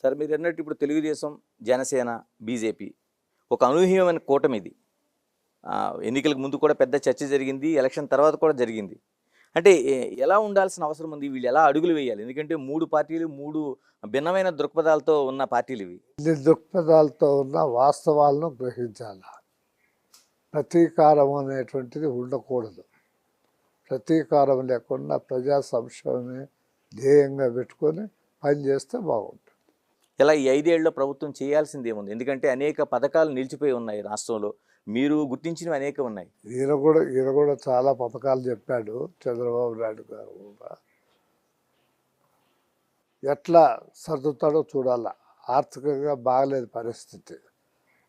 Sir మీరన్నట్టు ఇప్పుడు Telugu Desam, Janasena, BJP ఒక అనూహ్యమైన కూటమి ఇది. ఎన్నికలకు ముందు కూడా పెద్ద చర్చ జరిగింది. ఎలక్షన్ తర్వాత కూడా జరిగింది. అంటే ఎలా ఉండాల్సిన అవసరం ఉంది? వీళ్ళు ఎలా అడుగులు వేయాలి? ఎందుకంటే 3 పార్టీలు 3 భిన్నమైన దృక్పథాలతో ఉన్న పార్టీలు ఇవి. ఇన్ని దృక్పథాలతో ఉన్న వాస్తవాలను గ్రహించాలి. ప్రతీకారం అనేటువంటిది ఉండకూడదు. ప్రతీకారం లేకుండా ప్రజా సంక్షేమమే ధ్యేయంగా పెట్టుకొని పనిచేస్తే బాగుంటుంది. ఇలా ఈ 5 ఏళ్లలో ప్రభుత్వం చేయాల్సింది ఏముంది? ఎందుకంటే అనేక పథకాలు నిలిచిపోయి ఉన్నాయి రాష్ట్రంలో. మీరు గుర్తించినవి అనేక ఉన్నాయి. ఈయన కూడా చాలా పథకాలు చెప్పాడు చంద్రబాబు నాయుడు గారు కూడా. ఎట్లా సర్దుతాడో చూడాల. ఆర్థికంగా బాగలేదు పరిస్థితి.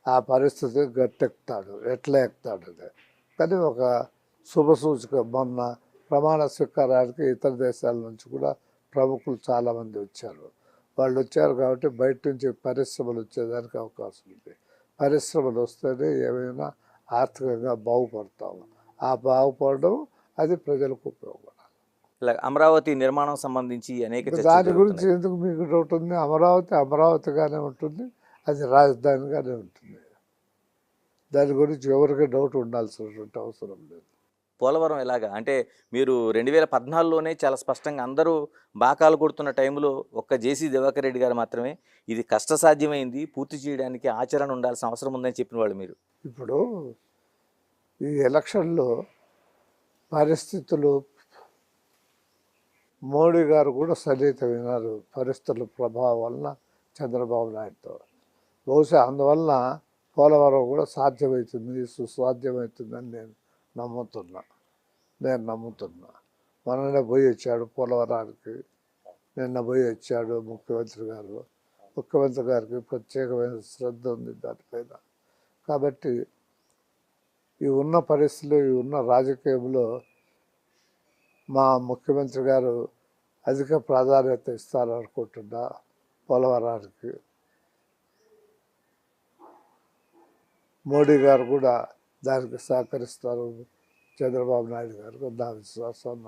ఆ పరిస్థితి గట్టెక్కుతాడు, ఎట్లా ఎక్కుతాడు అది. కానీ ఒక శుభసూచక మొన్న ప్రమాణ స్వీకారానికి ఇతర దేశాల నుంచి కూడా ప్రముఖులు చాలామంది వచ్చారు. వాళ్ళు వచ్చారు కాబట్టి బయట నుంచి పరిశ్రమలు వచ్చేదానికి అవకాశం ఉంది. పరిశ్రమలు వస్తేనే ఏమైనా ఆర్థికంగా బాగుపడతాము. ఆ బాగుపడడం అది ప్రజలకు ఉపయోగపడాలి. ఇలా అమరావతి నిర్మాణం సంబంధించి అనేక దాని గురించి ఎందుకు మీకు డౌట్ ఉంది? అమరావతిగానే ఉంటుంది, అది రాజధానిగానే ఉంటుంది. దాని గురించి ఎవరికి డౌట్ ఉండాల్సినటువంటి అవసరం లేదు. పోలవరం ఎలాగా అంటే మీరు 2014లోనే చాలా స్పష్టంగా అందరూ బాకాలు కొడుతున్న టైంలో ఒక్క జేసీ దివాకర్ రెడ్డి గారు మాత్రమే ఇది కష్టసాధ్యమైంది, పూర్తి చేయడానికి ఆచరణ ఉండాల్సిన అవసరం ఉందని చెప్పిన వాళ్ళు మీరు. ఇప్పుడు ఈ ఎలక్షన్లో పరిస్థితులు మోడీ గారు కూడా సన్నిహితమైనారు పరిస్థితుల ప్రభావం వలన చంద్రబాబు నాయుడుతో. బహుశా అందువలన పోలవరం కూడా సాధ్యమవుతుంది, సుసాధ్యమవుతుందని నేను నమ్ముతున్నా. మననే పోయి వచ్చాడు పోలవరానికి, నిన్న పోయి వచ్చాడు ముఖ్యమంత్రి గారికి ప్రత్యేకమైన శ్రద్ధ ఉంది దానిపైన. కాబట్టి ఈ ఉన్న పరిస్థితులు, ఈ ఉన్న రాజకీయంలో మా ముఖ్యమంత్రి గారు అధిక ప్రాధాన్యత ఇస్తారనుకుంటున్నా పోలవరానికి. మోడీ గారు కూడా దానికి సహకరిస్తారు చంద్రబాబు నాయుడు గారు నా విశ్వాసం.